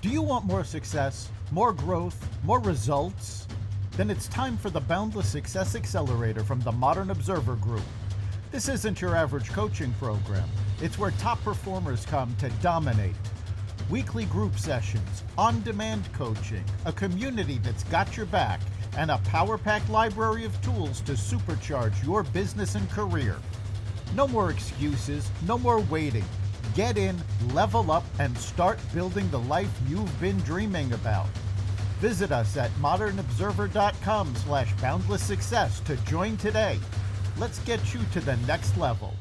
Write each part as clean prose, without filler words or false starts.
Do you want more success, more growth, more results? Then it's time for the Boundless Success Accelerator from the Modern Observer Group. This isn't your average coaching program. It's where top performers come to dominate. Weekly group sessions, on-demand coaching, a community that's got your back, and a power-packed library of tools to supercharge your business and career. No more excuses, no more waiting. Get in, level up, and start building the life you've been dreaming about. Visit us at modernobserver.com/boundless success to join today. Let's get you to the next level.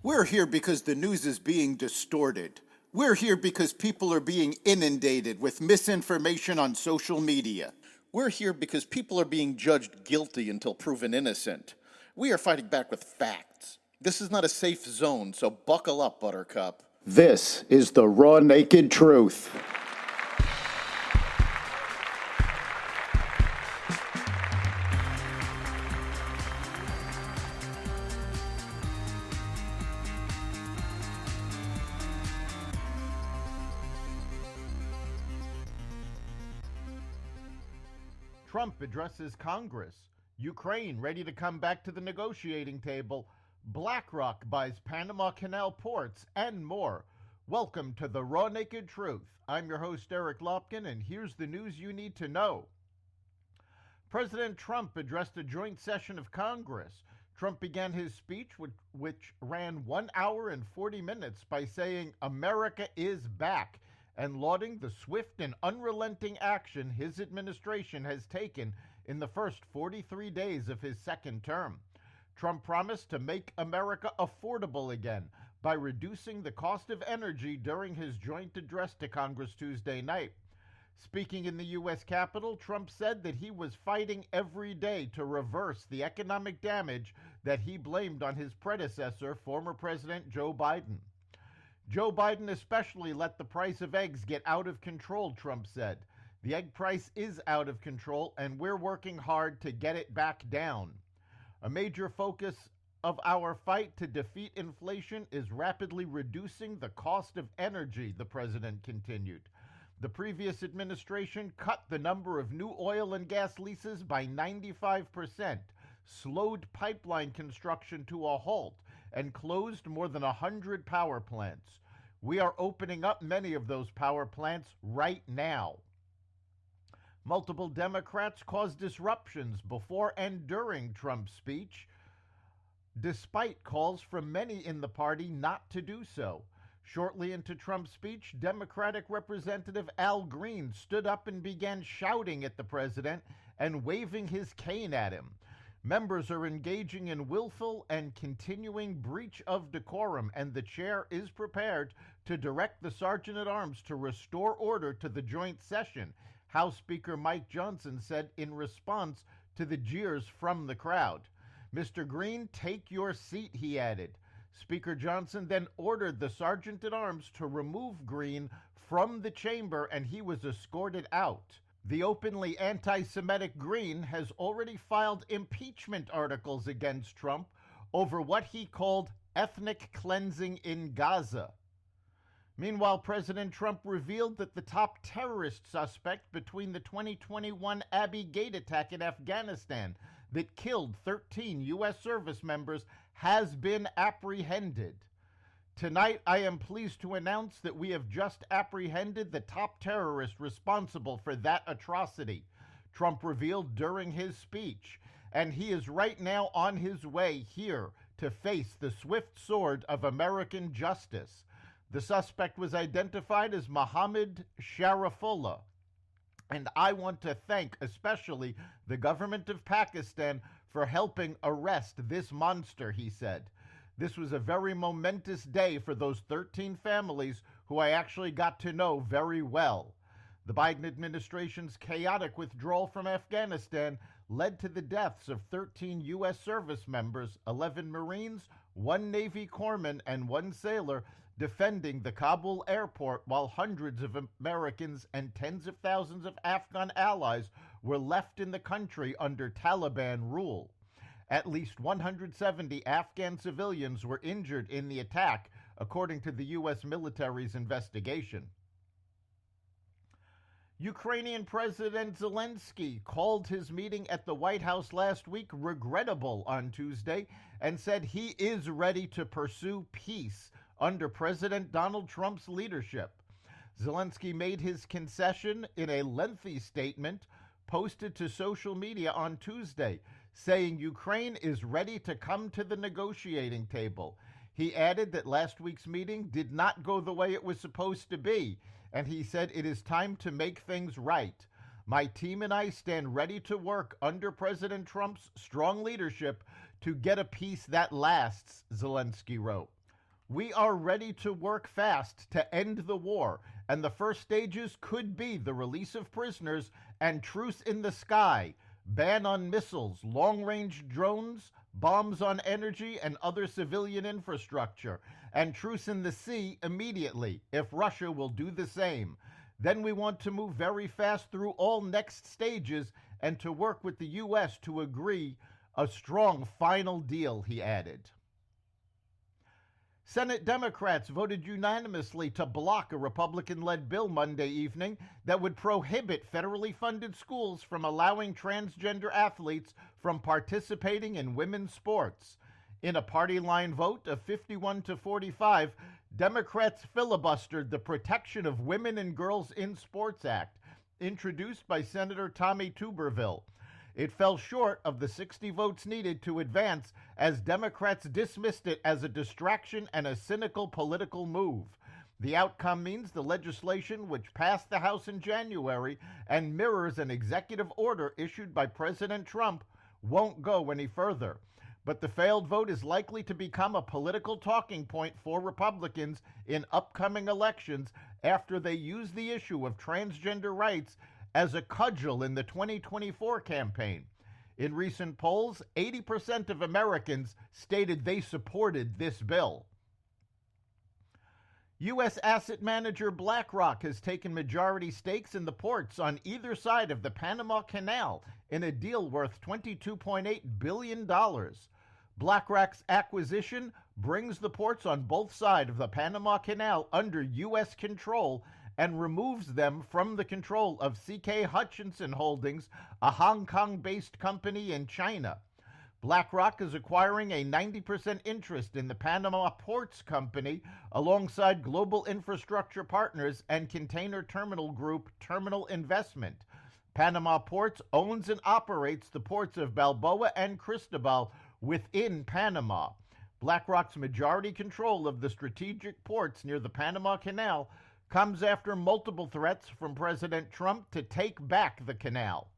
We're here because the news is being distorted. We're here because people are being inundated with misinformation on social media. We're here because people are being judged guilty until proven innocent. We are fighting back with facts. This is not a safe zone, so buckle up, Buttercup. This is the raw, naked truth. Trump addresses Congress. Ukraine ready to come back to the negotiating table. Blackrock buys Panama Canal ports, and more. Welcome to the Raw Naked Truth. I'm your host, Eric Lopkin, and here's the news you need to know. President Trump addressed a joint session of Congress. Trump began his speech, which ran 1 hour and 40 minutes, by saying America is back and lauding the swift and unrelenting action his administration has taken in the first 43 days of his second term. Trump promised to make America affordable again by reducing the cost of energy during his joint address to Congress Tuesday night. Speaking in the U.S. Capitol, Trump said that he was fighting every day to reverse the economic damage that he blamed on his predecessor, former President Joe Biden. Joe Biden especially let the price of eggs get out of control, Trump said. The egg price is out of control, and we're working hard to get it back down. A major focus of our fight to defeat inflation is rapidly reducing the cost of energy, the president continued. The previous administration cut the number of new oil and gas leases by 95%, slowed pipeline construction to a halt, and closed more than 100 power plants. We are opening up many of those power plants right now. Multiple Democrats caused disruptions before and during Trump's speech, despite calls from many in the party not to do so. Shortly into Trump's speech, Democratic Representative Al Green stood up and began shouting at the president and waving his cane at him. Members are engaging in willful and continuing breach of decorum, and the chair is prepared to direct the Sergeant-at-Arms to restore order to the joint session, House Speaker Mike Johnson said in response to the jeers from the crowd. Mr. Green, take your seat, he added. Speaker Johnson then ordered the Sergeant-at-Arms to remove Green from the chamber, and he was escorted out. The openly anti-Semitic Green has already filed impeachment articles against Trump over what he called ethnic cleansing in Gaza. Meanwhile, President Trump revealed that the top terrorist suspect between the 2021 Abbey Gate attack in Afghanistan that killed 13 U.S. service members has been apprehended. Tonight, I am pleased to announce that we have just apprehended the top terrorist responsible for that atrocity, Trump revealed during his speech, and he is right now on his way here to face the swift sword of American justice. The suspect was identified as Mohammed Sharifullah, and I want to thank especially the government of Pakistan for helping arrest this monster, he said. This was a very momentous day for those 13 families who I actually got to know very well. The Biden administration's chaotic withdrawal from Afghanistan led to the deaths of 13 U.S. service members, 11 Marines, 1 Navy corpsman, and 1 sailor defending the Kabul airport, while hundreds of Americans and tens of thousands of Afghan allies were left in the country under Taliban rule. At least 170 Afghan civilians were injured in the attack, according to the U.S. military's investigation. Ukrainian President Zelensky called his meeting at the White House last week regrettable on Tuesday and said he is ready to pursue peace under President Donald Trump's leadership. Zelensky made his concession in a lengthy statement posted to social media on Tuesday, saying Ukraine is ready to come to the negotiating table. He added that last week's meeting did not go the way it was supposed to be, and he said it is time to make things right. My team and I stand ready to work under President Trump's strong leadership to get a peace that lasts, Zelensky wrote. We are ready to work fast to end the war, and the first stages could be the release of prisoners and truce in the sky, ban on missiles, long-range drones, bombs on energy and other civilian infrastructure, and truce in the sea immediately if Russia will do the same. Then we want to move very fast through all next stages and to work with the U.S. to agree a strong final deal, he added. Senate Democrats voted unanimously to block a Republican-led bill Monday evening that would prohibit federally funded schools from allowing transgender athletes from participating in women's sports. In a party line vote of 51 to 45, Democrats filibustered the Protection of Women and Girls in Sports Act, introduced by Senator Tommy Tuberville. It fell short of the 60 votes needed to advance, as Democrats dismissed it as a distraction and a cynical political move. The outcome means the legislation, which passed the House in January and mirrors an executive order issued by President Trump, won't go any further. But the failed vote is likely to become a political talking point for Republicans in upcoming elections after they use the issue of transgender rights as a cudgel in the 2024 campaign. In recent polls, 80% of Americans stated they supported this bill. U.S. asset manager Blackrock has taken majority stakes in the ports on either side of the Panama Canal in a deal worth $22.8 billion. BlackRock's acquisition brings the ports on both sides of the Panama Canal under U.S. control and removes them from the control of C.K. Hutchinson Holdings, a Hong Kong-based company in China. BlackRock is acquiring a 90% interest in the Panama Ports Company alongside global infrastructure partners and container terminal group Terminal Investment. Panama Ports owns and operates the ports of Balboa and Cristobal within Panama. BlackRock's majority control of the strategic ports near the Panama Canal comes after multiple threats from President Trump to take back the canal.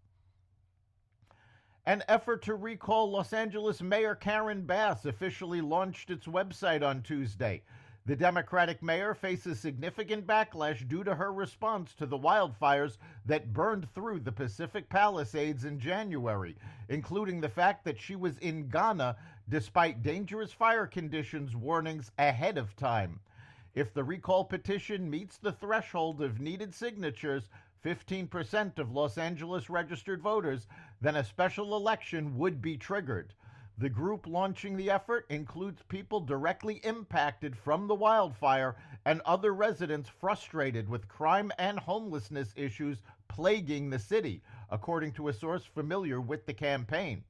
An effort to recall Los Angeles Mayor Karen Bass officially launched its website on Tuesday. The Democratic mayor faces significant backlash due to her response to the wildfires that burned through the Pacific Palisades in January, including the fact that she was in Ghana despite dangerous fire conditions warnings ahead of time. If the recall petition meets the threshold of needed signatures, 15% of Los Angeles registered voters, then a special election would be triggered. The group launching the effort includes people directly impacted from the wildfire and other residents frustrated with crime and homelessness issues plaguing the city, according to a source familiar with the campaign.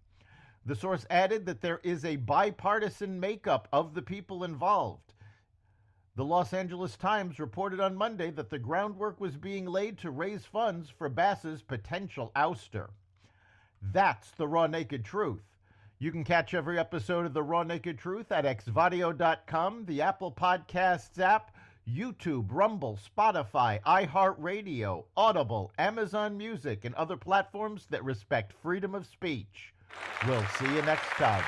The source added that there is a bipartisan makeup of the people involved. The Los Angeles Times reported on Monday that the groundwork was being laid to raise funds for Bass's potential ouster. That's the Raw Naked Truth. You can catch every episode of The Raw Naked Truth at xvadio.com, the Apple Podcasts app, YouTube, Rumble, Spotify, iHeartRadio, Audible, Amazon Music, and other platforms that respect freedom of speech. We'll see you next time.